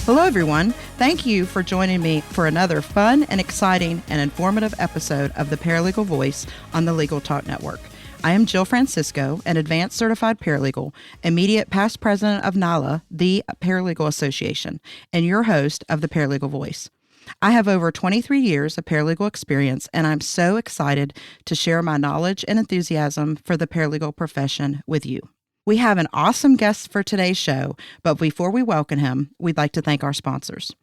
Hello, everyone. Thank you for joining me for another fun and exciting and informative episode of the Paralegal Voice on the Legal Talk Network. I am Jill Francisco, an advanced certified paralegal, immediate past president of NALA, the Paralegal Association, and your host of the Paralegal Voice. I have over 23 years of paralegal experience, and I'm so excited to share my knowledge and enthusiasm for the paralegal profession with you. We have an awesome guest for today's show, but before we welcome him, we'd like to thank our sponsors.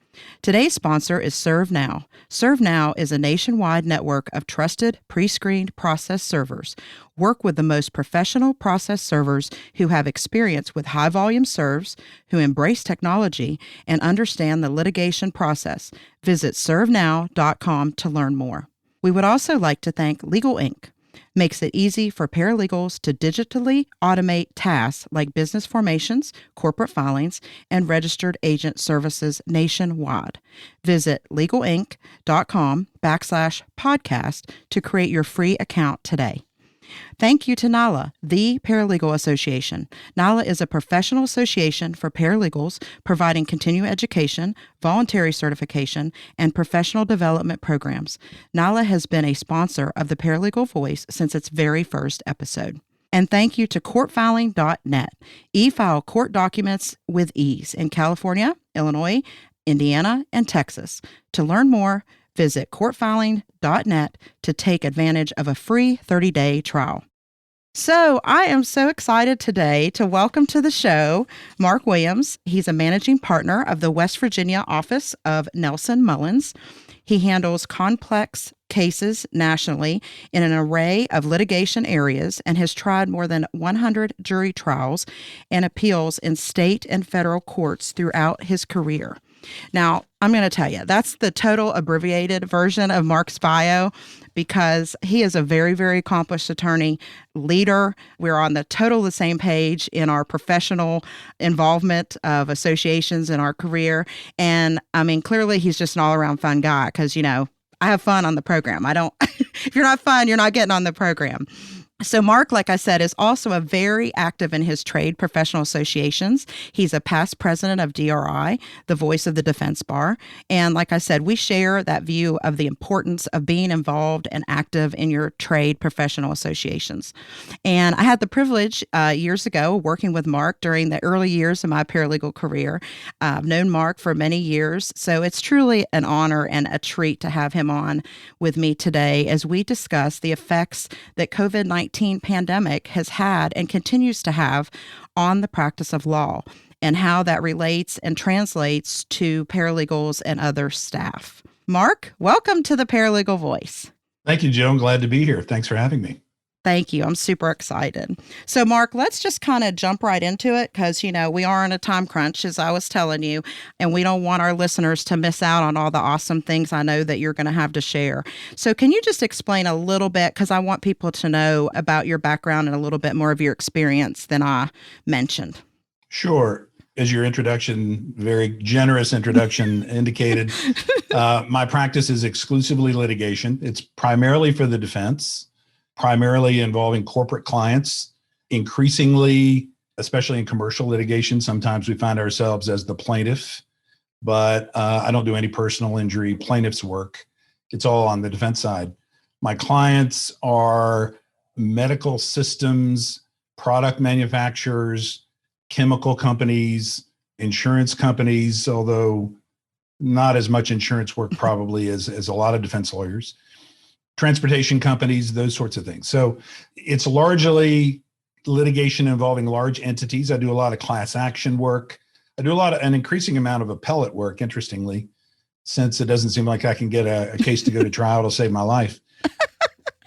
Today's sponsor is ServeNow. ServeNow is a nationwide network of trusted, pre-screened process servers. Work with the most professional process servers who have experience with high-volume serves, who embrace technology, and understand the litigation process. Visit servenow.com to learn more. We would also like to thank Legal Inc. Makes it easy for paralegals to digitally automate tasks like business formations, corporate filings, and registered agent services nationwide. Visit legalinc.com/podcast to create your free account today. Thank you to NALA, the Paralegal Association. NALA is a professional association for paralegals providing continuing education, voluntary certification, and professional development programs. NALA has been a sponsor of the Paralegal Voice since its very first episode. And thank you to courtfiling.net. E-file court documents with ease in California, Illinois, Indiana, and Texas. To learn more, visit courtfiling.net to take advantage of a free 30-day trial. So I am so excited today to welcome to the show Marc Williams. He's a managing partner of the West Virginia office of Nelson Mullins. He handles complex cases nationally in an array of litigation areas and has tried more than 100 jury trials and appeals in state and federal courts throughout his career. Now, I'm going to tell you, that's the total abbreviated version of Marc's bio because he is a very, very accomplished attorney, leader. We're on the same page in our professional involvement of associations in our career. And I mean, clearly he's just an all-around fun guy because, I have fun on the program. If you're not fun, you're not getting on the program. So Marc, like I said, is also a very active in his trade professional associations. He's a past president of DRI, the voice of the defense bar. And like I said, we share that view of the importance of being involved and active in your trade professional associations. And I had the privilege years ago working with Marc during the early years of my paralegal career. I've known Marc for many years. So it's truly an honor and a treat to have him on with me today as we discuss the effects that COVID-19 pandemic has had and continues to have on the practice of law and how that relates and translates to paralegals and other staff. Marc, welcome to the Paralegal Voice. Thank you, Jill. I'm glad to be here. Thanks for having me. Thank you. I'm super excited. So, Marc, let's just kind of jump right into it because, we are in a time crunch, as I was telling you, and we don't want our listeners to miss out on all the awesome things I know that you're going to have to share. So can you just explain a little bit, because I want people to know about your background and a little bit more of your experience than I mentioned? Sure. As your introduction, very generous introduction indicated, my practice is exclusively litigation. It's primarily for the defense, primarily involving corporate clients. Increasingly, especially in commercial litigation, sometimes we find ourselves as the plaintiff, but I don't do any personal injury plaintiff's work. It's all on the defense side. My clients are medical systems, product manufacturers, chemical companies, insurance companies, although not as much insurance work probably as a lot of defense lawyers, transportation companies, those sorts of things. So it's largely litigation involving large entities. I do a lot of class action work. I do an increasing amount of appellate work, interestingly, since it doesn't seem like I can get a case to go to trial to save my life.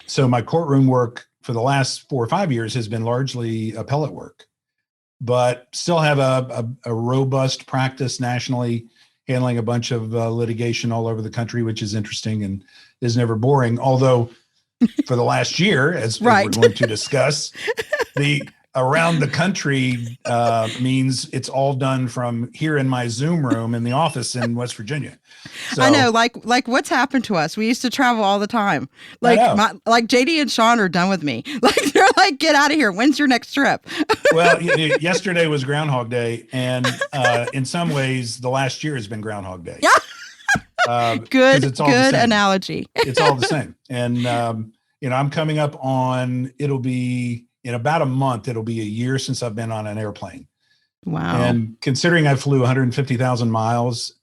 So my courtroom work for the last 4 or 5 years has been largely appellate work, but still have a robust practice nationally, handling a bunch of litigation all over the country, which is interesting and is never boring. Although for the last year, as we're going to discuss, the around the country means it's all done from here in my Zoom room in the office in West Virginia. So, I know, like what's happened to us? We used to travel all the time. I Like know. like JD and Sean are done with me. Like they're like, get out of here. When's your next trip? Well, yesterday was Groundhog Day, and in some ways, the last year has been Groundhog Day. Yeah. 'Cause Good it's all the same. analogy. It's all the same. And I'm coming up on, it'll be in about a month, it'll be a year since I've been on an airplane. Wow. And considering I flew 150,000 miles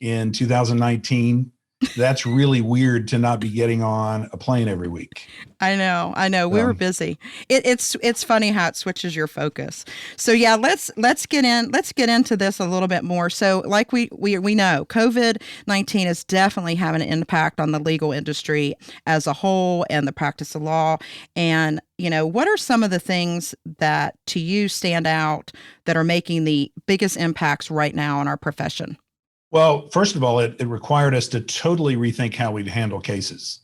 in 2019, that's really weird to not be getting on a plane every week. I know. We were busy. It's funny how it switches your focus. So yeah, let's get into this a little bit more. So like we know, COVID-19 is definitely having an impact on the legal industry as a whole and the practice of law. And what are some of the things that to you stand out that are making the biggest impacts right now in our profession? Well, first of all, it required us to totally rethink how we'd handle cases.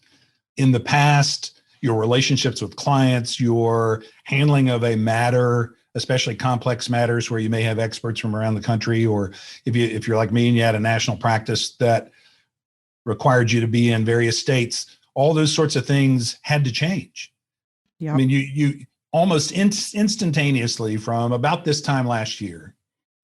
In the past, your relationships with clients, your handling of a matter, especially complex matters where you may have experts from around the country, or if you're like me and you had a national practice that required you to be in various states, all those sorts of things had to change. Yep. I mean, you almost instantaneously from about this time last year,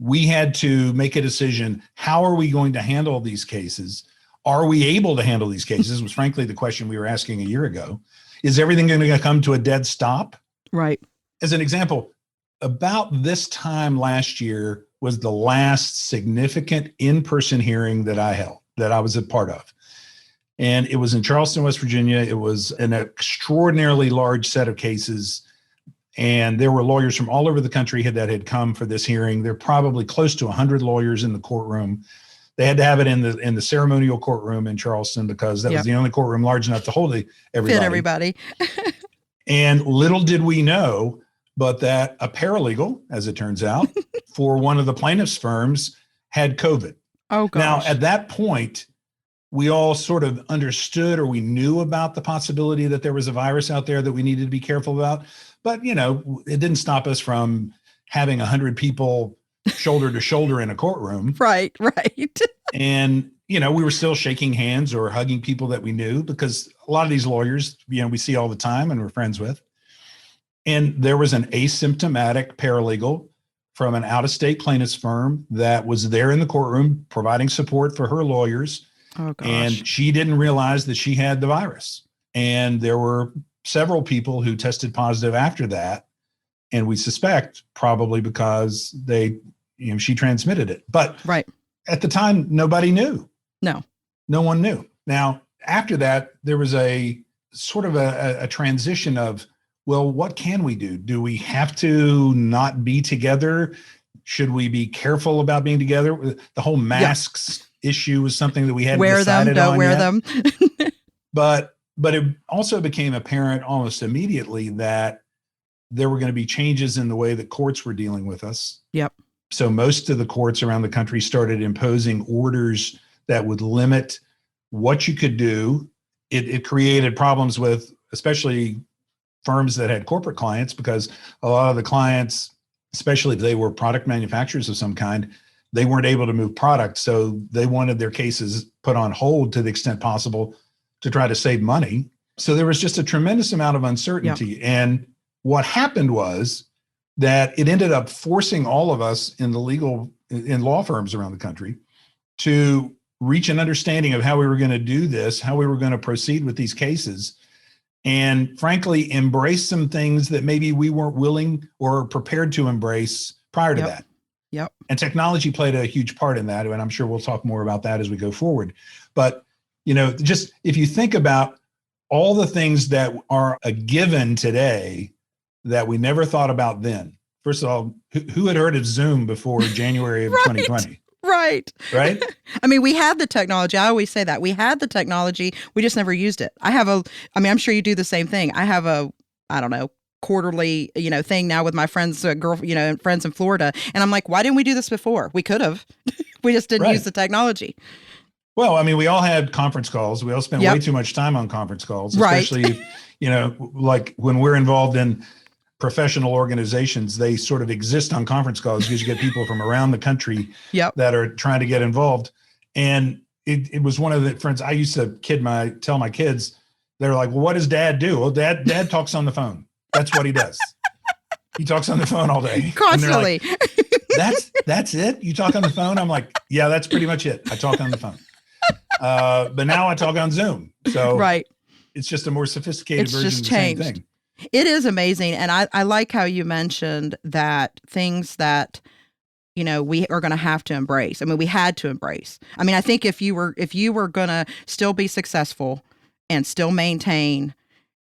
we had to make a decision. How are we going to handle these cases? Are we able to handle these cases? Was frankly the question we were asking a year ago. Is everything going to come to a dead stop? Right. As an example, about this time last year was the last significant in-person hearing that I was a part of. And it was in Charleston, West Virginia. It was an extraordinarily large set of cases. And there were lawyers from all over the country that had come for this hearing. There are probably close to 100 lawyers in the courtroom. They had to have it in the ceremonial courtroom in Charleston because that was the only courtroom large enough to hold everybody. Fit everybody. And little did we know, but that a paralegal, as it turns out, for one of the plaintiffs' firms had COVID. Oh, gosh. Now, at that point, we all sort of understood or we knew about the possibility that there was a virus out there that we needed to be careful about. But, it didn't stop us from having 100 people shoulder to shoulder in a courtroom. Right. And, we were still shaking hands or hugging people that we knew because a lot of these lawyers, we see all the time and we're friends with. And there was an asymptomatic paralegal from an out-of-state plaintiff's firm that was there in the courtroom providing support for her lawyers. Oh, gosh. And she didn't realize that she had the virus. And there were several people who tested positive after that. And we suspect probably because she transmitted it. But right. At the time, nobody knew. No one knew. Now, after that, there was a sort of a transition of, well, what can we do? Do we have to not be together? Should we be careful about being together? The whole masks issue was something that we hadn't decided on. Wear them, don't wear them. But it also became apparent almost immediately that there were going to be changes in the way that courts were dealing with us. Yep. So most of the courts around the country started imposing orders that would limit what you could do. It created problems with especially firms that had corporate clients because a lot of the clients, especially if they were product manufacturers of some kind, they weren't able to move product. So they wanted their cases put on hold to the extent possible to try to save money. So there was just a tremendous amount of uncertainty. Yep. And what happened was that it ended up forcing all of us in law firms around the country to reach an understanding of how we were going to do this, how we were going to proceed with these cases, and frankly, embrace some things that maybe we weren't willing or prepared to embrace prior to that. Yep. And technology played a huge part in that. And I'm sure we'll talk more about that as we go forward. But, just if you think about all the things that are a given today that we never thought about then. First of all, who had heard of Zoom before January of 2020? Right. I mean, we had the technology. I always say that. We had the technology. We just never used it. I'm sure you do the same thing. I have quarterly, thing now with my friends, friends in Florida. And I'm like, why didn't we do this before? We could have. We just didn't use the technology. Well, I mean, we all had conference calls. We all spent way too much time on conference calls, especially, like when we're involved in professional organizations, they sort of exist on conference calls because you get people from around the country that are trying to get involved. And it was one of the friends I used to tell my kids, they're like, well, what does dad do? Well, dad talks on the phone. That's what he does. He talks on the phone all day. Constantly. Like, that's it? You talk on the phone? I'm like, yeah, that's pretty much it. I talk on the phone. But now I talk on Zoom. So it's just a more sophisticated version of the same thing. It is amazing. And I like how you mentioned that things that, we are going to have to embrace. I mean, we had to embrace. I mean, I think if you were going to still be successful and still maintain,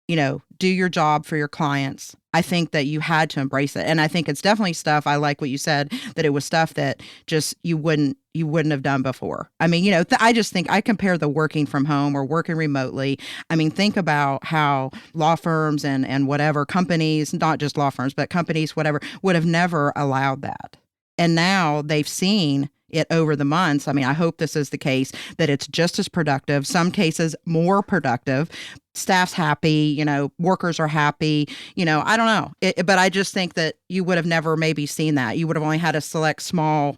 do your job for your clients, I think that you had to embrace it. And I think it's definitely stuff, I like what you said, that it was stuff that just you wouldn't have done before. I mean, I just think I compare the working from home or working remotely. I mean, think about how law firms and whatever companies, not just law firms, but companies, whatever, would have never allowed that. And now they've seen it over the months. I mean, I hope this is the case, that it's just as productive, some cases more productive. Staff's happy, workers are happy, I don't know. But I just think that you would have never maybe seen that. You would have only had a select small,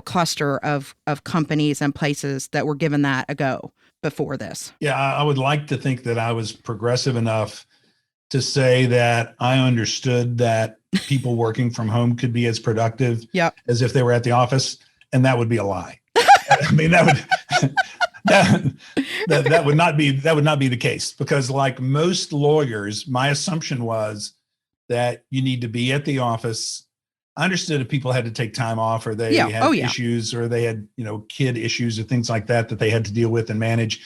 cluster of companies and places that were given that a go before this. Yeah, I would like to think that I was progressive enough to say that I understood that people working from home could be as productive as if they were at the office. And that would be a lie. I mean, that would not be the case, because like most lawyers, my assumption was that you need to be at the office. I understood if people had to take time off, or they had issues, or they had, kid issues or things like that they had to deal with and manage.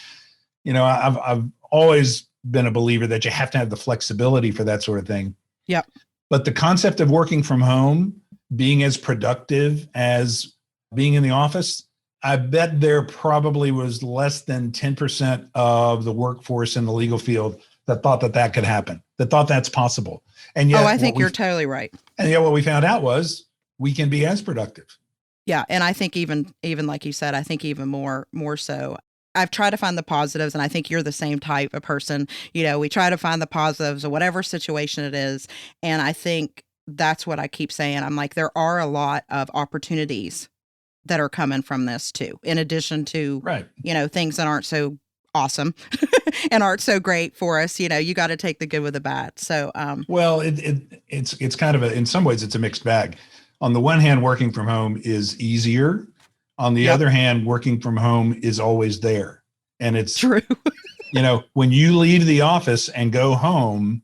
I've always been a believer that you have to have the flexibility for that sort of thing. Yeah. But the concept of working from home, being as productive as being in the office, I bet there probably was less than 10% of the workforce in the legal field that thought that could happen, that thought that's possible. And yet, I think you're totally right. And yet what we found out was we can be as productive. Yeah. And I think even like you said, I think even more so. I've tried to find the positives, and I think you're the same type of person. We try to find the positives of whatever situation it is. And I think that's what I keep saying. I'm like, there are a lot of opportunities that are coming from this too, in addition to, things that aren't so awesome and aren't so great for us. You got to take the good with the bad. So, well, it's kind of in some ways it's a mixed bag. On the one hand, working from home is easier. On the other hand, working from home is always there. And it's true. When you leave the office and go home,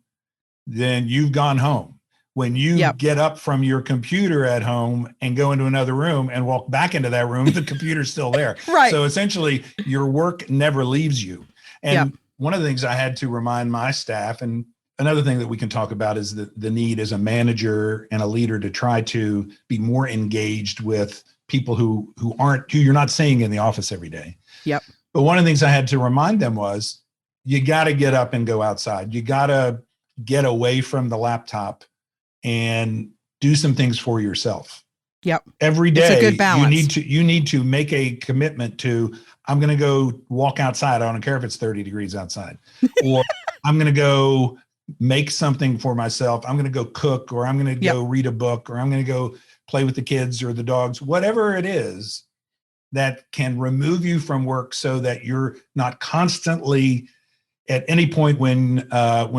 then you've gone home. When you get up from your computer at home and go into another room and walk back into that room, the computer's still there. Right. So essentially your work never leaves you. And one of the things I had to remind my staff, and another thing that we can talk about, is the need as a manager and a leader to try to be more engaged with people who you're not seeing in the office every day. Yep. But one of the things I had to remind them was, you got to get up and go outside. You got to get away from the laptop and do some things for yourself. Yep. Every day, it's a good balance. You need to make a commitment to, I'm going to go walk outside. I don't care if it's 30 degrees outside, or I'm going to go make something for myself. I'm going to go cook, or I'm going to go read a book, or I'm going to go play with the kids or the dogs, whatever it is that can remove you from work so that you're not constantly at any point when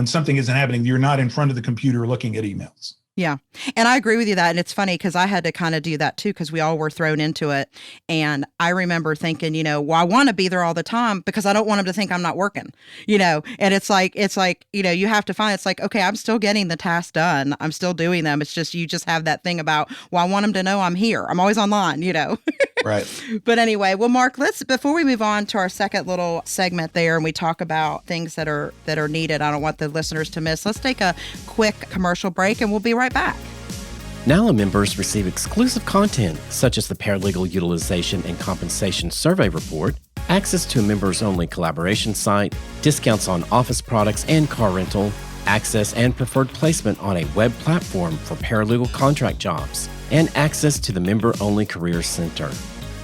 something isn't happening, you're not in front of the computer looking at emails. Yeah. And I agree with you that. And it's funny because I had to kind of do that too, because we all were thrown into it. And I remember thinking, well, I want to be there all the time because I don't want them to think I'm not working, and it's like, you have to find, it's like, okay, I'm still getting the tasks done. I'm still doing them. It's just, you just have that thing about, well, I want them to know I'm here. I'm always online, Right. But anyway, well, Marc, before we move on to our second little segment there, and we talk about things that are needed, I don't want the listeners to miss. Let's take a quick commercial break and we'll be right back. NALA members receive exclusive content such as the Paralegal Utilization and Compensation Survey Report, access to a members-only collaboration site, discounts on office products and car rental, access and preferred placement on a web platform for paralegal contract jobs, and access to the member-only Career Center.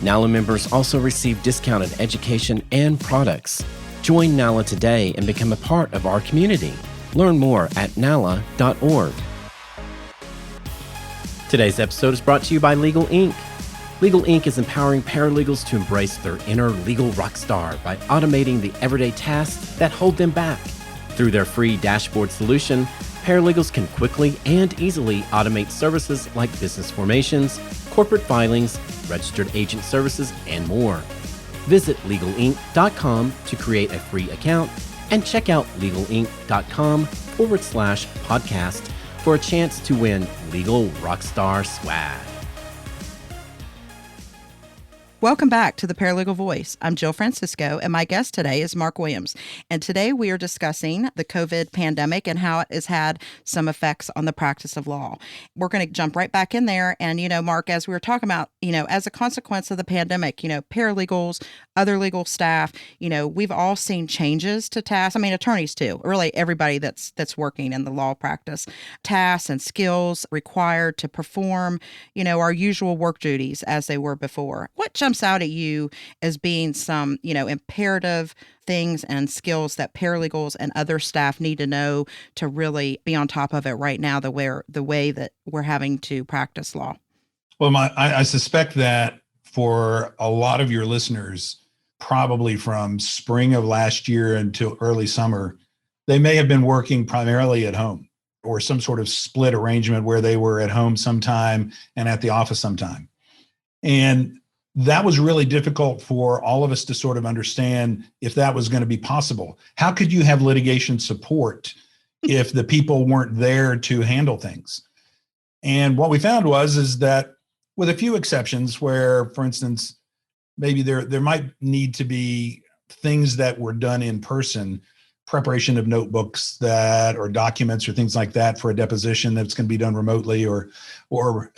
NALA members also receive discounted education and products. Join NALA today and become a part of our community. Learn more at nala.org. Today's episode is brought to you by Legal Inc. Legal Inc. is empowering paralegals to embrace their inner legal rock star by automating the everyday tasks that hold them back. Through their free dashboard solution, paralegals can quickly and easily automate services like business formations, corporate filings, registered agent services, and more. Visit legalinc.com to create a free account and check out legalinc.com/podcast for a chance to win Legal Rockstar swag. Welcome back to the Paralegal Voice. I'm Jill Francisco, and my guest today is Marc Williams. And today we are discussing the COVID pandemic and how it has had some effects on the practice of law. We're going to jump right back in there. And, Marc, as we were talking about, as a consequence of the pandemic, paralegals, other legal staff, we've all seen changes to tasks. I mean, attorneys too, really everybody that's working in the law practice, tasks and skills required to perform, our usual work duties as they were before. What jumps out at you as being some, imperative things and skills that paralegals and other staff need to know to really be on top of it right now, the way that we're having to practice law? Well, I suspect that for a lot of your listeners, probably from spring of last year until early summer, they may have been working primarily at home or some sort of split arrangement where they were at home sometime and at the office sometime. And that was really difficult for all of us to sort of understand if that was going to be possible. How could you have litigation support if the people weren't there to handle things? And what we found is that with a few exceptions where, for instance, maybe there might need to be things that were done in person, preparation of notebooks or documents or things like that for a deposition that's going to be done remotely, or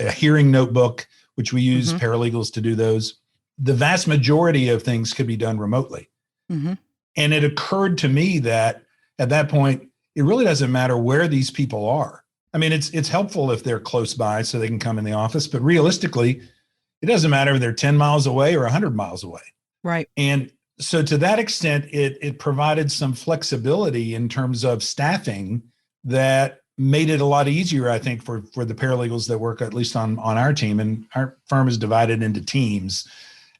a hearing notebook, which we use paralegals to do those. The vast majority of things could be done remotely. And it occurred to me that at that point, it really doesn't matter where these people are. I mean, it's helpful if they're close by so they can come in the office, but realistically, it doesn't matter if they're 10 miles away or 100 miles away. Right. And so to that extent, it provided some flexibility in terms of staffing that made it a lot easier, I think, for the paralegals that work, at least on our team. And our firm is divided into teams.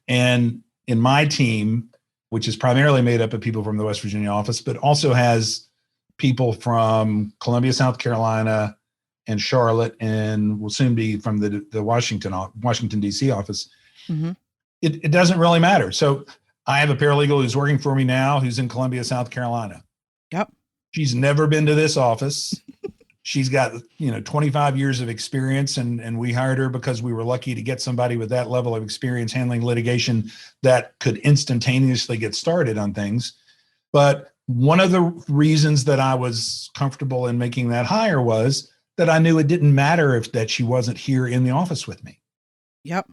And in my team, which is primarily made up of people from the West Virginia office, but also has people from Columbia, South Carolina, and Charlotte, and will soon be from the Washington, D.C. office. It doesn't really matter. So I have a paralegal who's working for me now who's in Columbia, South Carolina. Yep. She's never been to this office. She's got, 25 years of experience, and we hired her because we were lucky to get somebody with that level of experience handling litigation that could instantaneously get started on things. But one of the reasons that I was comfortable in making that hire was that I knew it didn't matter that she wasn't here in the office with me. Yep.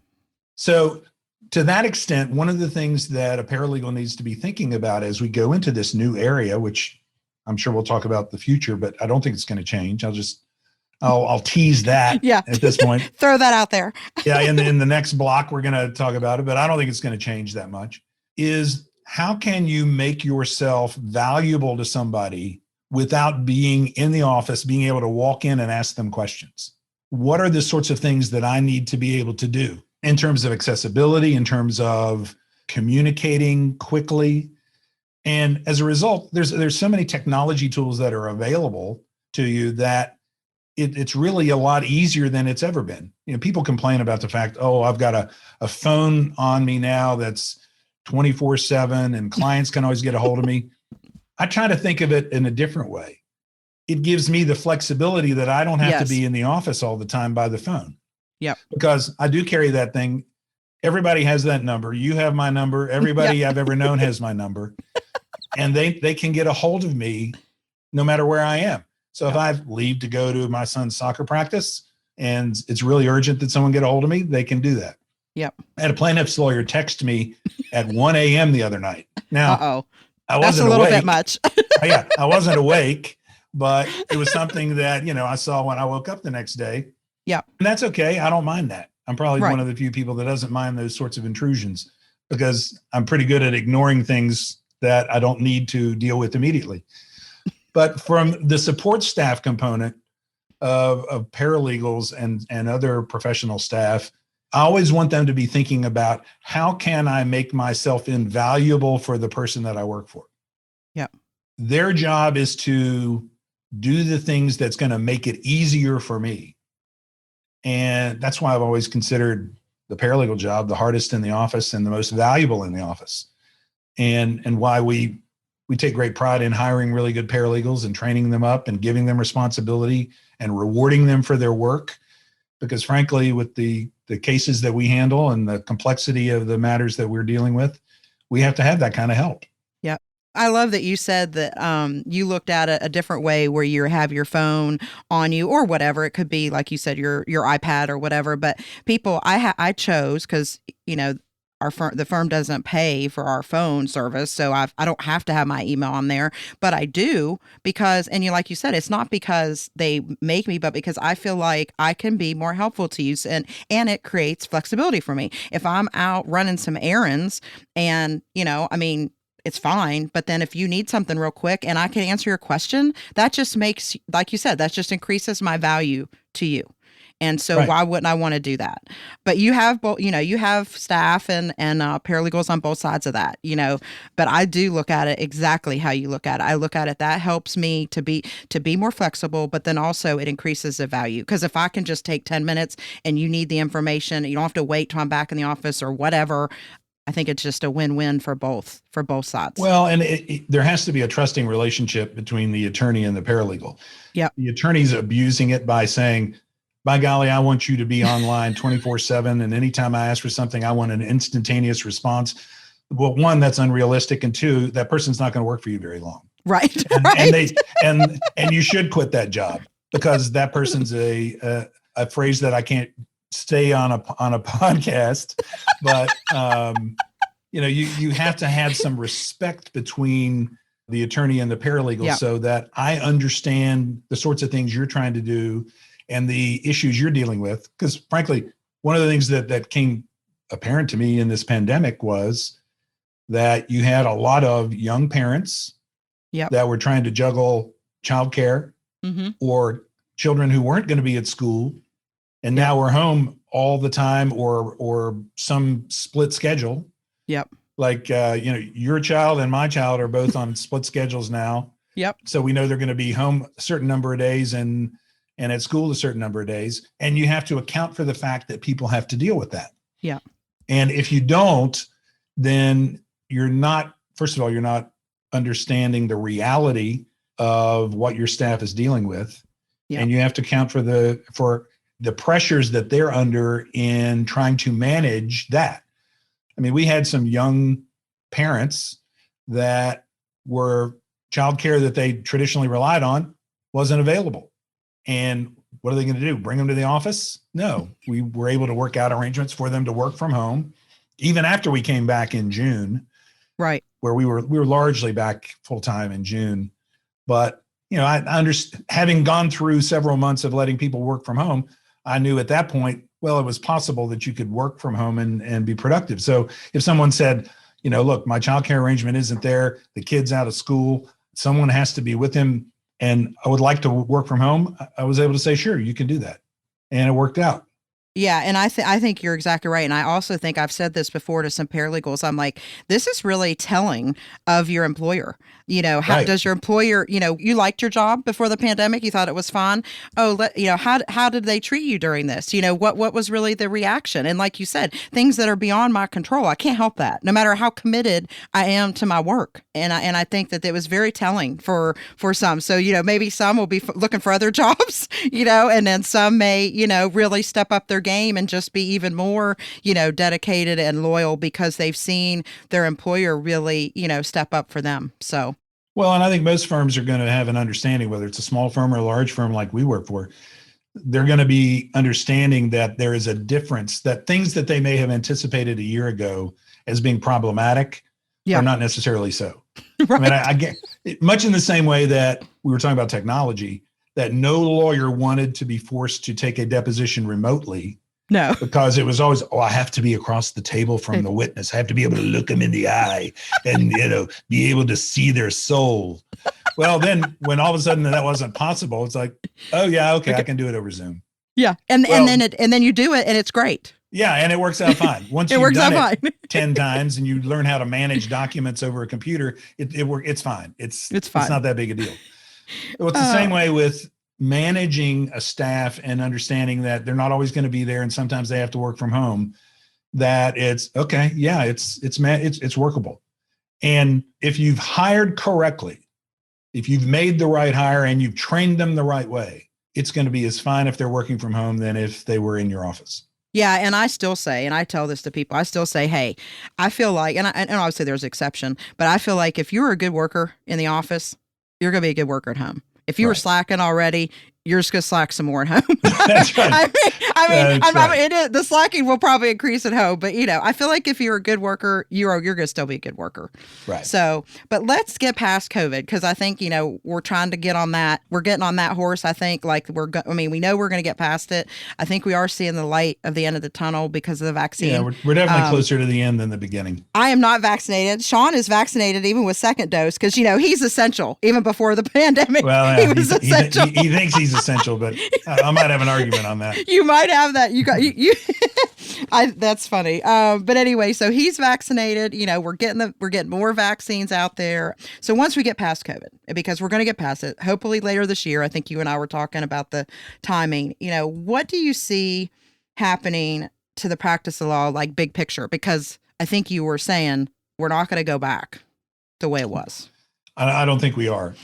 So to that extent, one of the things that a paralegal needs to be thinking about as we go into this new area, which I'm sure we'll talk about the future, but I don't think it's going to change. I'll tease that at this point. Throw that out there. In the next block, we're going to talk about it, but I don't think it's going to change that much. Is how can you make yourself valuable to somebody without being in the office, being able to walk in and ask them questions? What are the sorts of things that I need to be able to do in terms of accessibility, in terms of communicating quickly? And as a result, there's so many technology tools that are available to you that it's really a lot easier than it's ever been. People complain about the fact, I've got a phone on me now that's 24/7 and clients can always get a hold of me. I try to think of it in a different way. It gives me the flexibility that I don't have to be in the office all the time by the phone. Yeah. Because I do carry that thing. Everybody has that number. You have my number. Everybody I've ever known has my number. And they can get a hold of me no matter where I am. So if I leave to go to my son's soccer practice and it's really urgent that someone get a hold of me, they can do that. Yep. I had a plaintiff's lawyer text me at 1 a.m. the other night. Now, I wasn't That's a little awake. bit much. I wasn't awake, but it was something that, I saw when I woke up the next day. Yeah. And that's okay. I don't mind that. I'm probably one of the few people that doesn't mind those sorts of intrusions because I'm pretty good at ignoring things that I don't need to deal with immediately. But from the support staff component, of paralegals and other professional staff, I always want them to be thinking about how can I make myself invaluable for the person that I work for? Yeah. Their job is to do the things that's going to make it easier for me. And that's why I've always considered the paralegal job the hardest in the office and the most valuable in the office. And why we take great pride in hiring really good paralegals and training them up and giving them responsibility and rewarding them for their work. Because frankly, with the cases that we handle and the complexity of the matters that we're dealing with, we have to have that kind of help. Yeah. I love that you said that you looked at it a different way where you have your phone on you or whatever. It could be, like you said, your iPad or whatever. But people, I chose because, the firm doesn't pay for our phone service. So I don't have to have my email on there, but I do because, and like you said, it's not because they make me, but because I feel like I can be more helpful to you. And it creates flexibility for me. If I'm out running some errands and, it's fine. But then if you need something real quick and I can answer your question, that just makes, like you said, that just increases my value to you. And so Right. Why wouldn't I want to do that? But you have both, you have staff and paralegals on both sides of that, but I do look at it exactly how you look at it. I look at it, that helps me to be more flexible, but then also it increases the value. Because if I can just take 10 minutes and you need the information, you don't have to wait till I'm back in the office or whatever. I think it's just a win-win for both sides. Well, and there has to be a trusting relationship between the attorney and the paralegal. Yeah. The attorney's abusing it by saying, by golly, I want you to be online 24/7. And anytime I ask for something, I want an instantaneous response. Well, one, that's unrealistic. And two, that person's not going to work for you very long. Right. And, right. and you should quit that job because that person's a phrase that I can't say on a podcast, but you have to have some respect between the attorney and the paralegal so that I understand the sorts of things you're trying to do and the issues you're dealing with. Because frankly, one of the things that came apparent to me in this pandemic was that you had a lot of young parents that were trying to juggle childcare or children who weren't going to be at school. And now we're home all the time or some split schedule. Yep. Like, your child and my child are both on split schedules now. Yep. So we know they're going to be home a certain number of days and at school a certain number of days. And you have to account for the fact that people have to deal with that. Yeah. And if you don't, then you're not understanding the reality of what your staff is dealing with. Yeah. And you have to account for the pressures that they're under in trying to manage that. I mean, we had some young parents that were childcare that they traditionally relied on wasn't available. And what are they going to do? Bring them to the office? No, we were able to work out arrangements for them to work from home, even after we came back in June, right? Where we were largely back full time in June. But I understand, having gone through several months of letting people work from home, I knew at that point, well, it was possible that you could work from home and be productive. So if someone said, look, my childcare arrangement isn't there, the kid's out of school, someone has to be with him, and I would like to work from home, I was able to say, sure, you can do that. And it worked out. Yeah. And I think you're exactly right. And I also think I've said this before to some paralegals. I'm like, this is really telling of your employer. How does your employer, you liked your job before the pandemic? You thought it was fun. Oh, how did they treat you during this? What was really the reaction? And like you said, things that are beyond my control, I can't help that no matter how committed I am to my work. And I think that it was very telling for some. So, maybe some will be looking for other jobs, and then some may, really step up their game and just be even more, dedicated and loyal because they've seen their employer really, step up for them. So. Well, and I think most firms are going to have an understanding, whether it's a small firm or a large firm like we work for, they're going to be understanding that there is a difference, that things that they may have anticipated a year ago as being problematic are not necessarily so. Right. I mean, I get much in the same way that we were talking about technology, that no lawyer wanted to be forced to take a deposition remotely. No. Because it was always, I have to be across the table from the witness. I have to be able to look them in the eye and, be able to see their soul. Well, then when all of a sudden that wasn't possible, it's like, oh yeah, okay. I can do it over Zoom. Yeah. And then you do it and it's great. Yeah. And it works out fine. Once you've done it 10 times and you learn how to manage documents over a computer, it's fine. It's fine. It's not that big a deal. It's the same way with managing a staff and understanding that they're not always going to be there. And sometimes they have to work from home, that it's okay. Yeah. It's workable. And if you've hired correctly, if you've made the right hire and you've trained them the right way, it's going to be as fine if they're working from home than if they were in your office. Yeah. And I still say, and I tell this to people, I still say, hey, I feel like, and obviously there's an exception, but I feel like if you're a good worker in the office, you're going to be a good worker at home. If you were slacking already, you're just going to slack some more at home. That's right. The slacking will probably increase at home, but I feel like if you're a good worker, you're going to still be a good worker. Right. So, but let's get past COVID, because I think, we're trying to get on that. We're getting on that horse. I think we know we're going to get past it. I think we are seeing the light of the end of the tunnel because of the vaccine. Yeah, we're definitely closer to the end than the beginning. I am not vaccinated. Sean is vaccinated even with second dose because, he's essential even before the pandemic. Well, yeah, he was essential. He thinks he's essential, but I might have an argument on that. You might have that. You that's funny. But anyway, so he's vaccinated. We're getting more vaccines out there. So once we get past COVID, because we're going to get past it, hopefully later this year. I think you and I were talking about the timing. What do you see happening to the practice of law, like big picture? Because I think you were saying we're not going to go back the way it was. I don't think we are.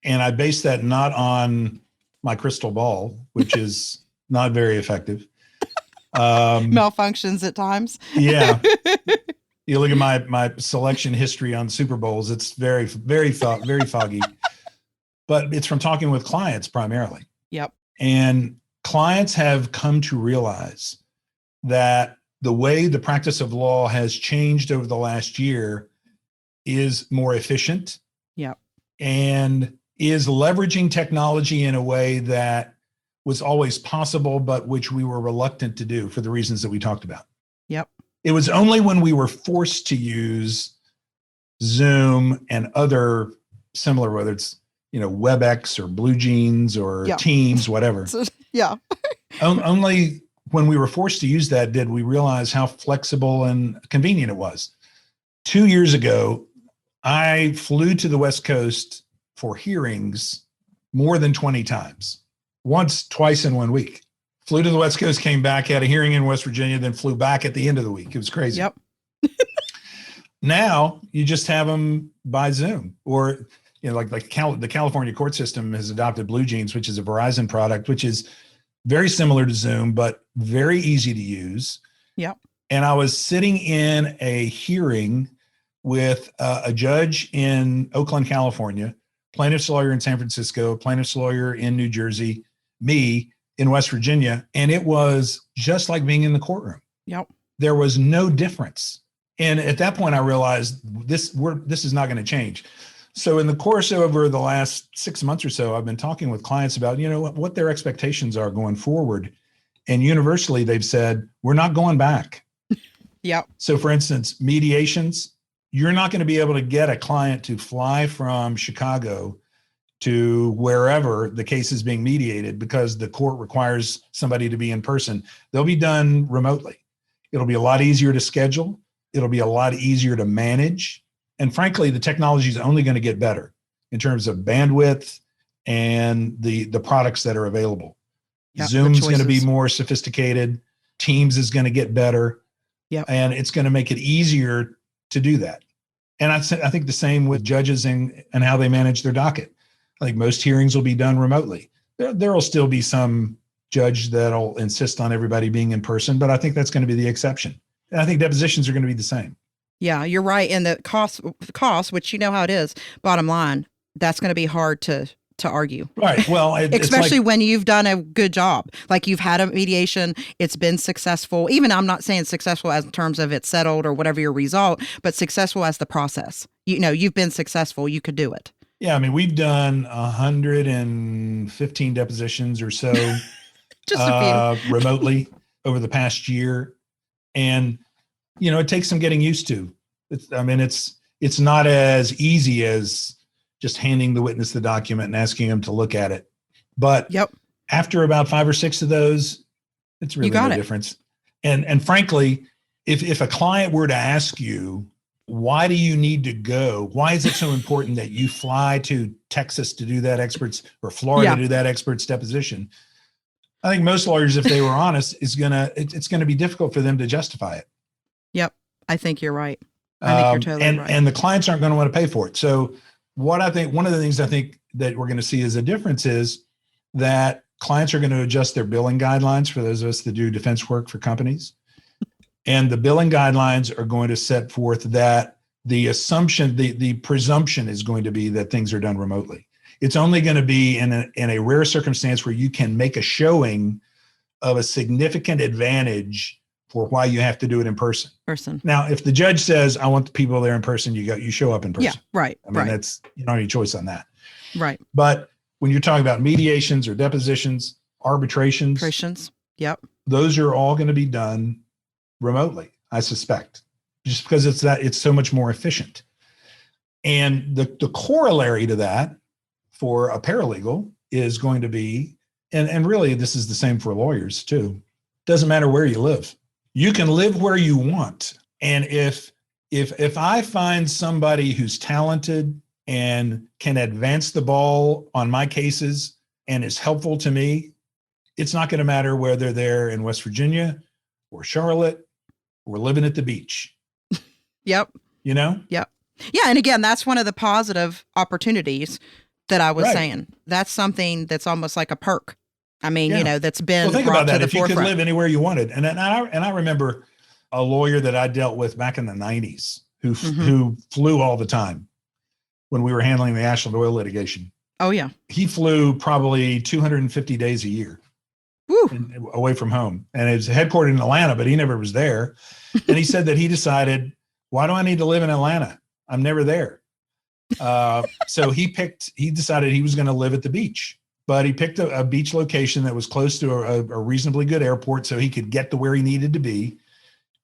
And I base that not on my crystal ball, which is not very effective. Malfunctions at times. Yeah. You look at my selection history on Super Bowls, it's very, very, very foggy. But it's from talking with clients primarily. Yep. And clients have come to realize that the way the practice of law has changed over the last year is more efficient. Yep. And is leveraging technology in a way that was always possible, but which we were reluctant to do for the reasons that we talked about. Yep. It was only when we were forced to use Zoom and other similar, whether it's, WebEx or Blue Jeans or Teams, whatever. Yeah. Only when we were forced to use that did we realize how flexible and convenient it was. 2 years ago, I flew to the West Coast for hearings more than 20 times, twice in 1 week. Flew to the West Coast, came back, had a hearing in West Virginia, then flew back at the end of the week. It was crazy. Yep. Now you just have them by Zoom, or, the California court system has adopted Blue Jeans, which is a Verizon product, which is very similar to Zoom, but very easy to use. Yep. And I was sitting in a hearing with a judge in Oakland, California, plaintiff's lawyer in San Francisco, plaintiff's lawyer in New Jersey, me in West Virginia. And it was just like being in the courtroom. Yep. There was no difference. And at that point, I realized this is not going to change. So in the course over the last 6 months or so, I've been talking with clients about, what their expectations are going forward. And universally, they've said, we're not going back. Yep. So for instance, mediations, you're not going to be able to get a client to fly from Chicago to wherever the case is being mediated because the court requires somebody to be in person. They'll be done remotely. It'll be a lot easier to schedule. It'll be a lot easier to manage. And frankly, the technology is only going to get better in terms of bandwidth and the products that are available. Yep, Zoom's going to be more sophisticated. Teams is going to get better. Yep. And it's going to make it easier to do that. And I think the same with judges and how they manage their docket. I think most hearings will be done remotely. There will still be some judge that'll insist on everybody being in person, but I think that's going to be the exception. And I think depositions are going to be the same. Yeah, you're right. And the cost, which you know how it is, bottom line, that's going to be hard to argue. Right. Well, especially when you've done a good job, like you've had a mediation, it's been successful. Even I'm not saying successful as in terms of it's settled or whatever your result, but successful as the process. You've been successful. You could do it. Yeah. I mean, we've done 115 depositions or so just a few remotely. over the past year. And, it takes some getting used to. It's not as easy as just handing the witness the document and asking them to look at it. But after about 5 or 6 of those, it's really no difference. And frankly, if a client were to ask you, why do you need to go? Why is it so important that you fly to Texas to do that expert's or Florida to do that expert's deposition? I think most lawyers, if they were honest, it's gonna be difficult for them to justify it. Yep. I think you're right. I think you're totally right. And the clients aren't going to want to pay for it. So one of the things I think that we're going to see as a difference is that clients are going to adjust their billing guidelines for those of us that do defense work for companies. And the billing guidelines are going to set forth that the presumption is going to be that things are done remotely. It's only going to be in a rare circumstance where you can make a showing of a significant advantage for why you have to do it in person. Now, if the judge says, I want the people there in person, you show up in person. Yeah, right. I mean, that's, you don't have any choice on that. Right. But when you're talking about mediations or depositions, arbitrations, those are all going to be done remotely, I suspect, just because it's so much more efficient. And the corollary to that for a paralegal is going to be, and really this is the same for lawyers too, doesn't matter where you live. You can live where you want. And if I find somebody who's talented and can advance the ball on my cases and is helpful to me, it's not going to matter whether they're in West Virginia or Charlotte or living at the beach. Yep. Yep. Yeah. And again, that's one of the positive opportunities that I was saying. That's something that's almost like a perk. I mean, that's been think brought about that. to the If forefront. You could live anywhere you wanted. And I remember a lawyer that I dealt with back in the 90s who flew all the time when we were handling the Ashland oil litigation. Oh, yeah. He flew probably 250 days a year away from home. And it was headquartered in Atlanta, but he never was there. And he said that he decided, why do I need to live in Atlanta? I'm never there. So he decided he was going to live at the beach. But he picked a beach location that was close to a reasonably good airport so he could get to where he needed to be.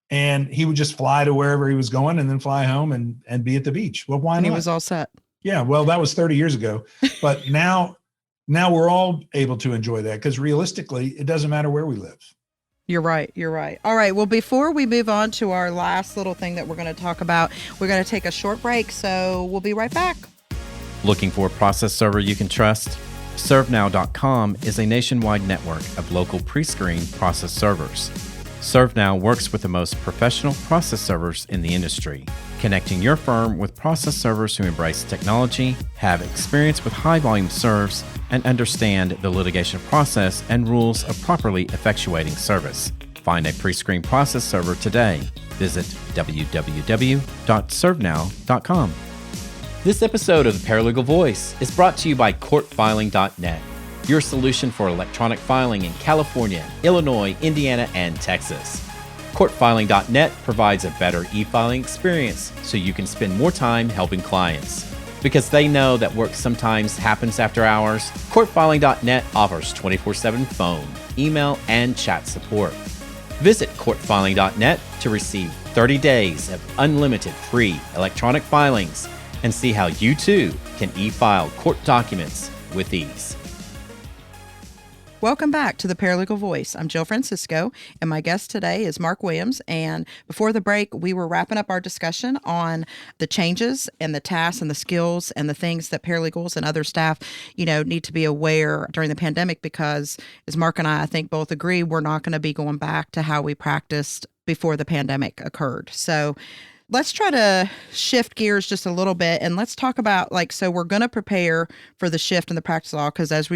And he would just fly to wherever he was going and then fly home and be at the beach. Well, why not? And he was all set. Yeah, well, that was 30 years ago. But now we're all able to enjoy that because realistically, it doesn't matter where we live. You're right. All right. Well, before we move on to our last little thing that we're going to talk about, we're going to take a short break. So we'll be right back. Looking for a process server you can trust? ServeNow.com is a nationwide network of local pre-screened process servers. ServeNow works with the most professional process servers in the industry, connecting your firm with process servers who embrace technology, have experience with high-volume serves, and understand the litigation process and rules of properly effectuating service. Find a pre-screened process server today. Visit www.servenow.com. This episode of The Paralegal Voice is brought to you by courtfiling.net, your solution for electronic filing in California, Illinois, Indiana, and Texas. Courtfiling.net provides a better e-filing experience so you can spend more time helping clients. Because they know that work sometimes happens after hours, courtfiling.net offers 24/7 phone, email, and chat support. Visit courtfiling.net to receive 30 days of unlimited free electronic filings and see how you too can e-file court documents with ease. Welcome back to the Paralegal Voice. I'm Jill Francisco, and my guest today is Marc Williams. And before the break, we were wrapping up our discussion on the changes and the tasks and the skills and the things that paralegals and other staff, need to be aware during the pandemic because, as Marc and I think, both agree, we're not going to be going back to how we practiced before the pandemic occurred. So let's try to shift gears just a little bit and let's talk about so we're going to prepare for the shift in the practice law because as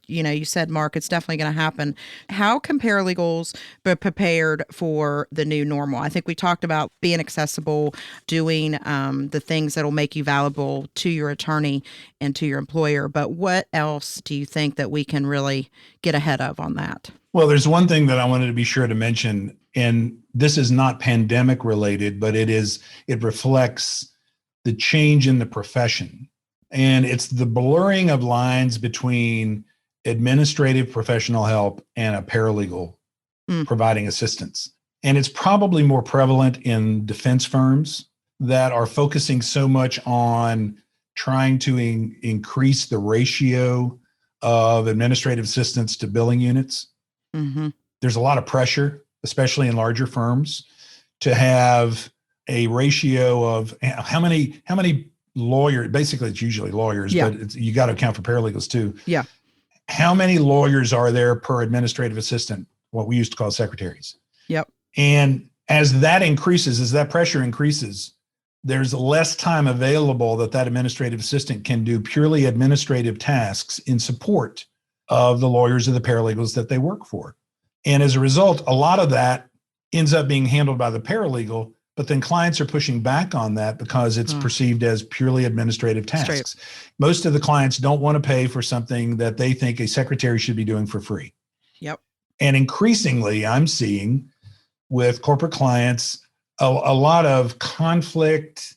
you said, Marc, it's definitely going to happen. How can paralegals be prepared for the new normal? I think we talked about being accessible, doing the things that will make you valuable to your attorney and to your employer. But what else do you think that we can really get ahead of on that? Well, there's one thing that I wanted to be sure to mention, and this is not pandemic related, but it reflects the change in the profession. And it's the blurring of lines between administrative professional help and a paralegal providing assistance. And it's probably more prevalent in defense firms that are focusing so much on trying to increase the ratio of administrative assistants to billing units. Mm-hmm. There's a lot of pressure, especially in larger firms, to have a ratio of how many lawyers, basically it's usually lawyers, but you got to account for paralegals too. Yeah. How many lawyers are there per administrative assistant, what we used to call secretaries? Yep. And as that increases, as that pressure increases, there's less time available that administrative assistant can do purely administrative tasks in support of the lawyers or the paralegals that they work for. And as a result, a lot of that ends up being handled by the paralegal, but then clients are pushing back on that because it's perceived as purely administrative tasks. Most of the clients don't want to pay for something that they think a secretary should be doing for free. Yep. And increasingly, I'm seeing with corporate clients, a lot of conflict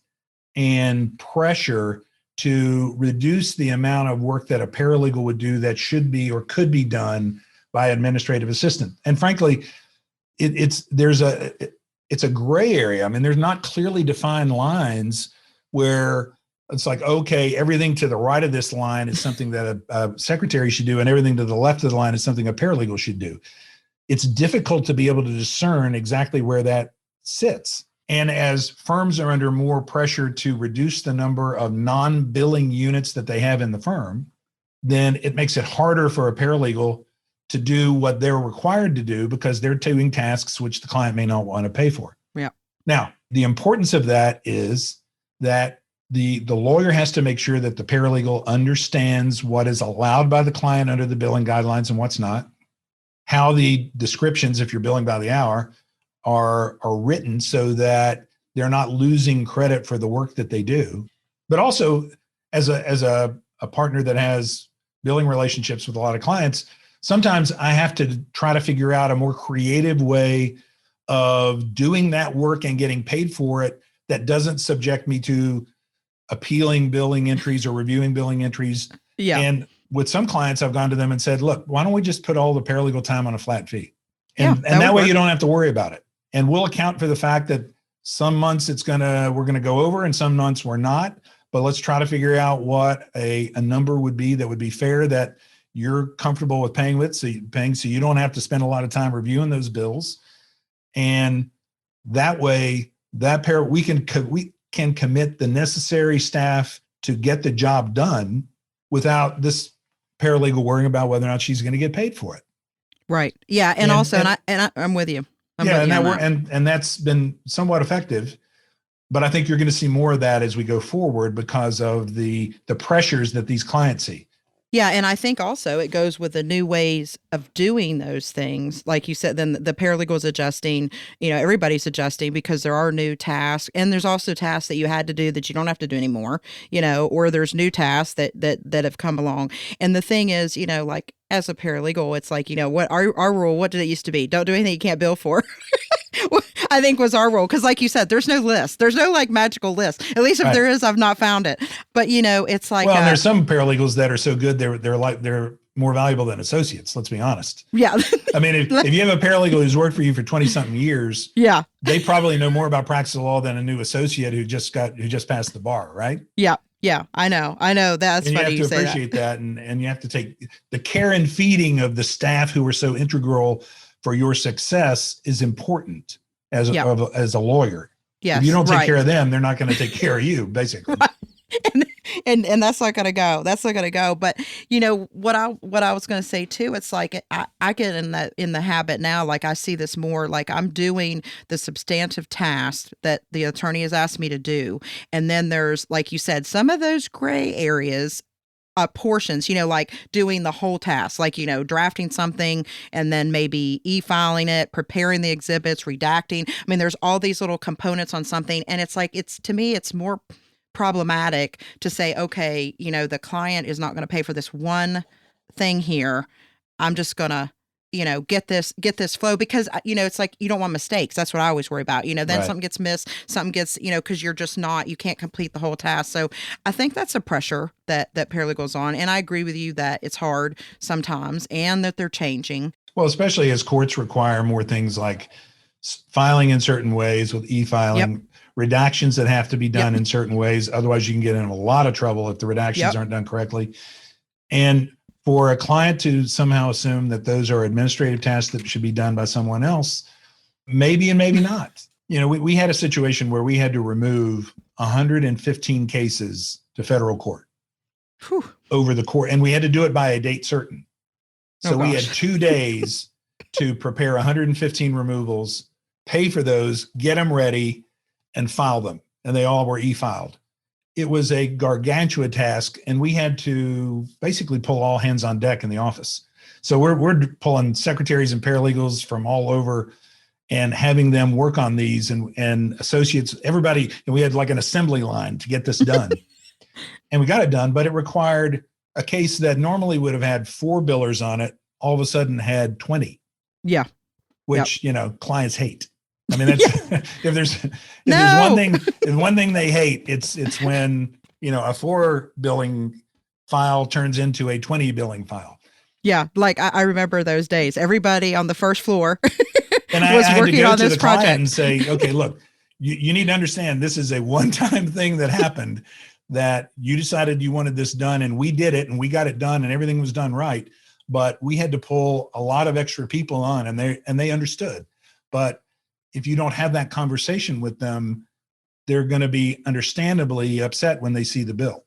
and pressure to reduce the amount of work that a paralegal would do that should be or could be done by administrative assistant. And frankly, it's a gray area. I mean, there's not clearly defined lines where it's like, okay, everything to the right of this line is something that a secretary should do, and everything to the left of the line is something a paralegal should do. It's difficult to be able to discern exactly where that sits. And as firms are under more pressure to reduce the number of non-billing units that they have in the firm, then it makes it harder for a paralegal to do what they're required to do because they're doing tasks which the client may not want to pay for. Yeah. Now, the importance of that is that the lawyer has to make sure that the paralegal understands what is allowed by the client under the billing guidelines and what's not, how the descriptions, if you're billing by the hour, are written so that they're not losing credit for the work that they do. But also, as a partner that has billing relationships with a lot of clients, sometimes I have to try to figure out a more creative way of doing that work and getting paid for it that doesn't subject me to appealing billing entries or reviewing billing entries. Yeah. And with some clients, I've gone to them and said, look, why don't we just put all the paralegal time on a flat fee? And that way you don't have to worry about it. And we'll account for the fact that some months we're gonna go over and some months we're not, but let's try to figure out what a number would be that would be fair, that you're comfortable with paying so you don't have to spend a lot of time reviewing those bills. And that way we can commit the necessary staff to get the job done without this paralegal worrying about whether or not she's going to get paid for it. Right. Yeah. And I'm with you. And that's been somewhat effective, but I think you're going to see more of that as we go forward because of the pressures that these clients see. Yeah, and I think also it goes with the new ways of doing those things. Like you said, then the paralegal's adjusting, everybody's adjusting because there are new tasks. And there's also tasks that you had to do that you don't have to do anymore, or there's new tasks that have come along. And the thing is, like as a paralegal, it's like, what our rule, what did it used to be? Don't do anything you can't bill for. I think was our rule. Because like you said, there's no list. There's no like magical list. At least if there is, I've not found it. But it's like, well, there's some paralegals that are so good. They're more valuable than associates. Let's be honest. Yeah. I mean, if you have a paralegal who's worked for you for 20 something years, yeah, they probably know more about practice of law than a new associate who just passed the bar. Right. Yeah. Yeah. I know. That's and funny. You have to appreciate that. And you have to take the care and feeding of the staff who are so integral for your success is important as a lawyer. Yes, if you don't take care of them, they're not going to take care of you, basically. Right. And that's not going to go. That's not going to go. But what I was going to say too, it's like I get in the habit now. Like I see this more. Like I'm doing the substantive task that the attorney has asked me to do, and then there's, like you said, some of those gray areas. Portions, like doing the whole task, like, drafting something and then maybe e-filing it, preparing the exhibits, redacting. I mean, there's all these little components on something. And it's like, to me, it's more problematic to say, okay, the client is not going to pay for this one thing here. I'm just going to, get this flow because, it's like, you don't want mistakes. That's what I always worry about. Then something gets missed, something gets, because you're just you can't complete the whole task. So I think that's a pressure that paralegals on. And I agree with you that it's hard sometimes and that they're changing. Well, especially as courts require more things like filing in certain ways with e-filing, redactions that have to be done in certain ways. Otherwise, you can get in a lot of trouble if the redactions aren't done correctly. And for a client to somehow assume that those are administrative tasks that should be done by someone else, maybe and maybe not. You know, we had a situation where we had to remove 115 cases to federal court over the court, and we had to do it by a date certain. So we had 2 days to prepare 115 removals, pay for those, get them ready, and file them. And they all were e-filed. It was a gargantuan task, and we had to basically pull all hands on deck in the office. So we're pulling secretaries and paralegals from all over and having them work on these, and associates, everybody. And we had like an assembly line to get this done. And we got it done, but it required a case that normally would have had 4 billers on it, all of a sudden had 20. Yeah. Which, you know, clients hate. I mean, that's if there's one thing they hate, it's when, you know, a 4 billing file turns into a 20 billing file. Yeah. Like I remember those days, everybody on the first floor and was I working on this project and say, okay, look, you need to understand this is a one-time thing that happened, that you decided you wanted this done, and we did it, and we got it done, and everything was done right. But we had to pull a lot of extra people on, and they understood. But if you don't have that conversation with them, they're going to be understandably upset when they see the bill.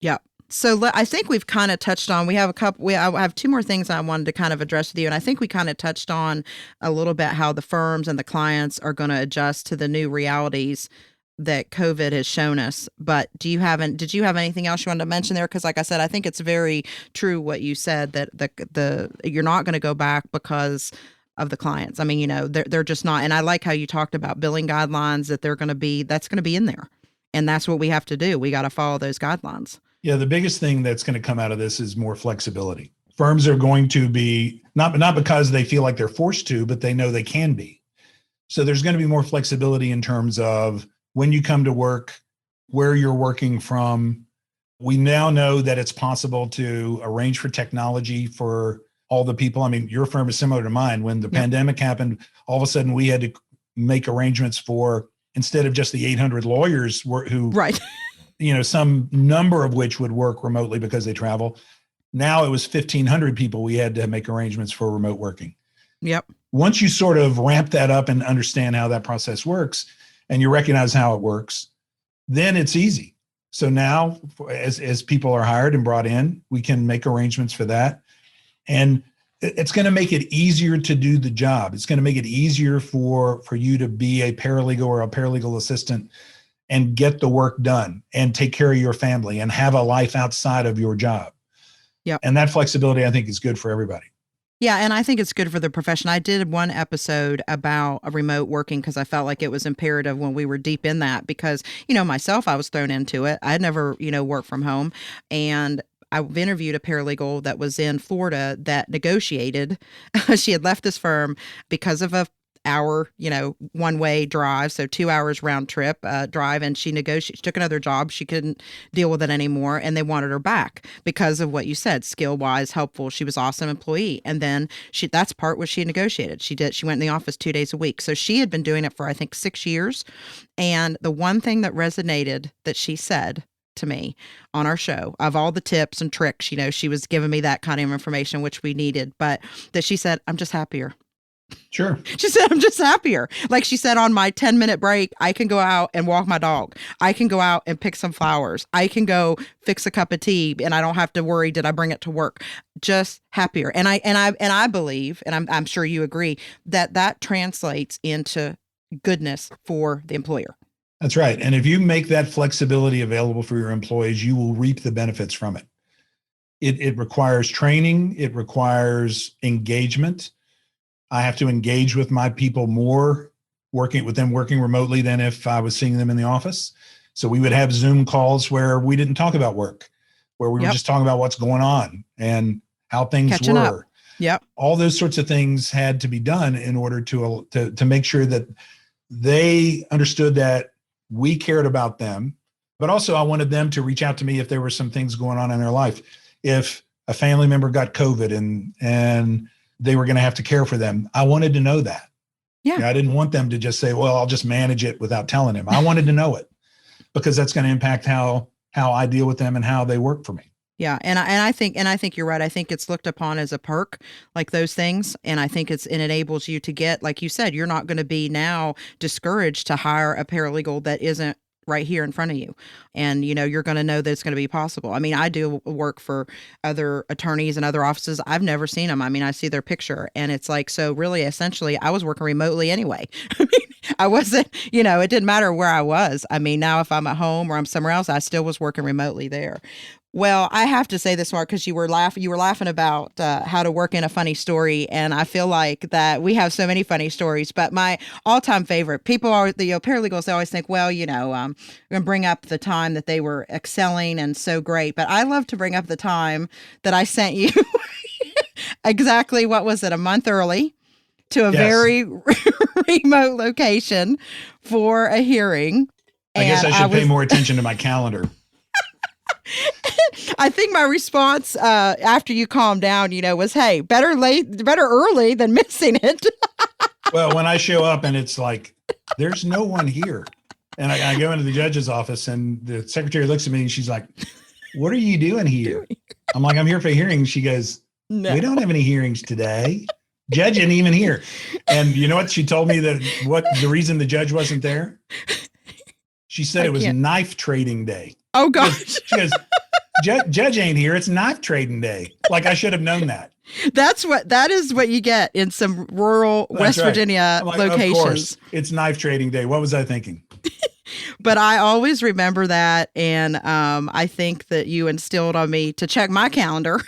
Yeah. So I think we've kind of touched on, I have 2 more things I wanted to kind of address with you. And I think we kind of touched on a little bit how the firms and the clients are going to adjust to the new realities that COVID has shown us. But did you have anything else you wanted to mention there? Because like I said, I think it's very true what you said, that the you're not going to go back because of the clients. I mean, you know, they're just not. And I like how you talked about billing guidelines, that that's going to be in there. And that's what we have to do. We got to follow those guidelines. Yeah. The biggest thing that's going to come out of this is more flexibility. Firms are going to be, not because they feel like they're forced to, but they know they can be. So there's going to be more flexibility in terms of when you come to work, where you're working from. We now know that it's possible to arrange for technology for all the people. I mean, your firm is similar to mine. When the pandemic happened, all of a sudden we had to make arrangements for, instead of just the 800 lawyers who, you know, some number of which would work remotely because they travel. Now it was 1,500 people we had to make arrangements for remote working. Yep. Once you sort of ramp that up and understand how that process works, and you recognize how it works, then it's easy. So now, as people are hired and brought in, we can make arrangements for that. And it's going to make it easier to do the job. It's going to make it easier for you to be a paralegal or a paralegal assistant and get the work done and take care of your family and have a life outside of your job. Yeah. And that flexibility, I think, is good for everybody. Yeah, and I think it's good for the profession. I did one episode about remote working because I felt like it was imperative when we were deep in that, because, you know, myself, I was thrown into it. I had never, you know, worked from home. And I've interviewed a paralegal that was in Florida that negotiated. She had left this firm because of a hour, you know, one-way drive, so 2 hours round trip drive, and she took another job. She couldn't deal with it anymore, and they wanted her back because of what you said, skill-wise, helpful. She was an awesome employee, and then that's part what she negotiated. She went in the office 2 days a week, so she had been doing it for I think 6 years, and the one thing that resonated that she said to me on our show, of all the tips and tricks, you know, she was giving me that kind of information which we needed, but that she said, "I'm just happier." Sure. She said, "I'm just happier." Like she said, on my 10-minute break, I can go out and walk my dog. I can go out and pick some flowers. I can go fix a cup of tea, and I don't have to worry, did I bring it to work? Just happier. And I believe, and I'm sure you agree, that translates into goodness for the employer. That's right. And if you make that flexibility available for your employees, you will reap the benefits from it. It requires training. It requires engagement. I have to engage with my people more working remotely than if I was seeing them in the office. So we would have Zoom calls where we didn't talk about work, where we were just talking about what's going on and how things Catching were. up. Yep. All those sorts of things had to be done in order to make sure that they understood that we cared about them. But also I wanted them to reach out to me if there were some things going on in their life. If a family member got COVID and they were going to have to care for them. I wanted to know that. Yeah. I didn't want them to just say, well, I'll just manage it without telling him. I wanted to know it because that's going to impact how I deal with them and how they work for me. Yeah. And I think you're right. I think it's looked upon as a perk, like those things. And I think it enables you to get, like you said, you're not going to be now discouraged to hire a paralegal that isn't right here in front of you. And, you're going to know that it's going to be possible. I mean, I do work for other attorneys and other offices. I've never seen them. I mean, I see their picture and it's like, so really, essentially, I was working remotely anyway. I mean, I wasn't, it didn't matter where I was. I mean, now if I'm at home or I'm somewhere else, I still was working remotely there. Well, I have to say this, Mark, because you were laughing about how to work in a funny story, and I feel like that we have so many funny stories. But my all-time favorite, people are paralegals. They always think, well, we're going to bring up the time that they were excelling and so great. But I love to bring up the time that I sent you exactly what was it, a month early to a very remote location for a hearing. I guess I should pay more attention to my calendar. I think my response after you calmed down, was, hey, better early than missing it. Well, when I show up and it's like, there's no one here. And I go into the judge's office and the secretary looks at me and she's like, what are you doing here? I'm like, I'm here for a hearing. She goes, no, we don't have any hearings today. Judge isn't even here. And you know what? She told me the reason the judge wasn't there? She said it was knife trading day. Oh, gosh. She goes, Judge ain't here. It's knife trading day. Like I should have known that. That is what you get in some rural West Virginia locations. Of course, it's knife trading day. What was I thinking? But I always remember that. And I think that you instilled on me to check my calendar,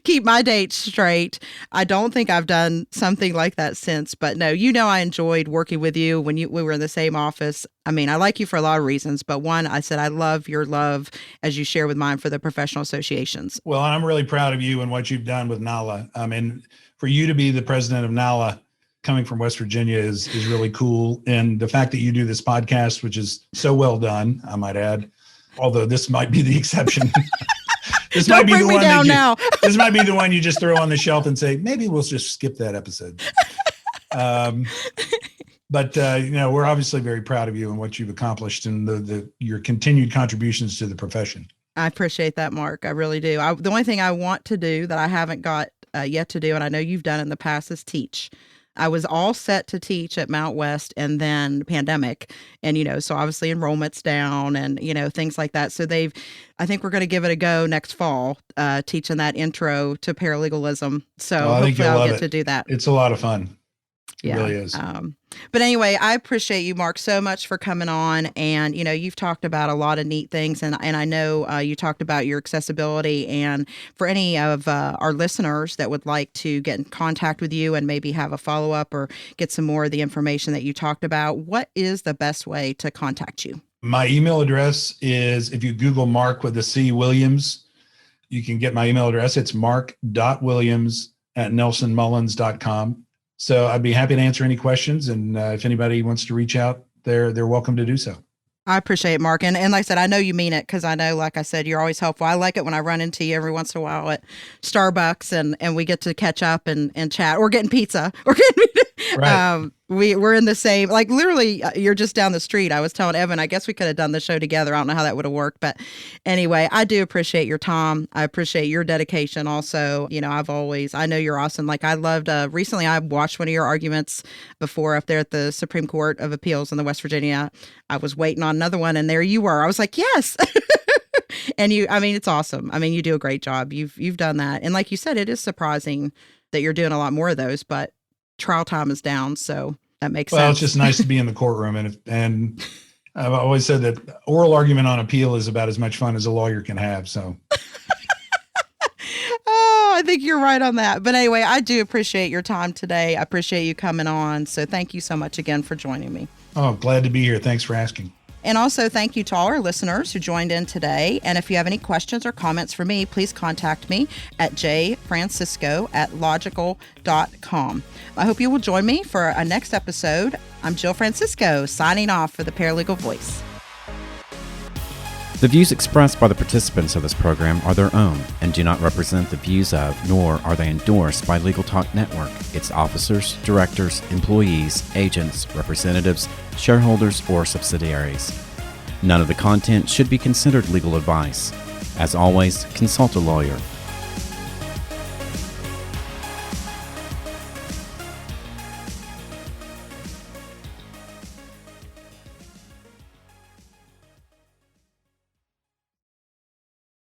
keep my dates straight. I don't think I've done something like that since. But no, I enjoyed working with you when we were in the same office. I mean, I like you for a lot of reasons, but one, I said, I love your love as you share with mine for the professional associations. Well, I'm really proud of you and what you've done with NALA. I mean, for you to be the president of NALA coming from West Virginia is really cool. And the fact that you do this podcast, which is so well done, I might add, although this might be the exception. This might be the one now. This might be the one you just throw on the shelf and say, maybe we'll just skip that episode. But we're obviously very proud of you and what you've accomplished and your continued contributions to the profession. I appreciate that, Mark. I really do. The only thing I want to do that I haven't got yet to do, and I know you've done in the past, is teach. I was all set to teach at Mount West and then pandemic. And, so obviously enrollment's down and, things like that. So I think we're going to give it a go next fall, teaching that intro to paralegalism. So hopefully I'll get to do that. It's a lot of fun. It really is. But anyway, I appreciate you, Mark, so much for coming on. And, you've talked about a lot of neat things. And I know you talked about your accessibility. And for any of our listeners that would like to get in contact with you and maybe have a follow-up or get some more of the information that you talked about, what is the best way to contact you? My email address is, if you Google Marc with a C Williams, you can get my email address. It's marc.williams@nelsonmullins.com. So I'd be happy to answer any questions. And if anybody wants to reach out, they're welcome to do so. I appreciate it, Mark. And like I said, I know you mean it because I know, like I said, you're always helpful. I like it when I run into you every once in a while at Starbucks and we get to catch up and chat or getting pizza or getting right. We're in the same, like literally you're just down the street. I was telling Evan, I guess we could have done the show together. I don't know how that would have worked, but anyway, I do appreciate your time. I appreciate your dedication also. I know you're awesome. Like I loved, recently I watched one of your arguments before up there at the Supreme Court of Appeals in the West Virginia. I was waiting on another one and there you were. I was like, yes. And it's awesome. You do a great job. You've done that. And like you said, it is surprising that you're doing a lot more of those, but trial time is down, so that makes sense. Well, it's just nice to be in the courtroom, and I've always said that oral argument on appeal is about as much fun as a lawyer can have. So, I think you're right on that. But anyway, I do appreciate your time today. I appreciate you coming on. So, thank you so much again for joining me. Oh, glad to be here. Thanks for asking. And also thank you to all our listeners who joined in today. And if you have any questions or comments for me, please contact me at jfrancisco@logical.com. I hope you will join me for a next episode. I'm Jill Francisco, signing off for the Paralegal Voice. The views expressed by the participants of this program are their own and do not represent the views of, nor are they endorsed by Legal Talk Network, its officers, directors, employees, agents, representatives, shareholders, or subsidiaries. None of the content should be considered legal advice. As always, consult a lawyer.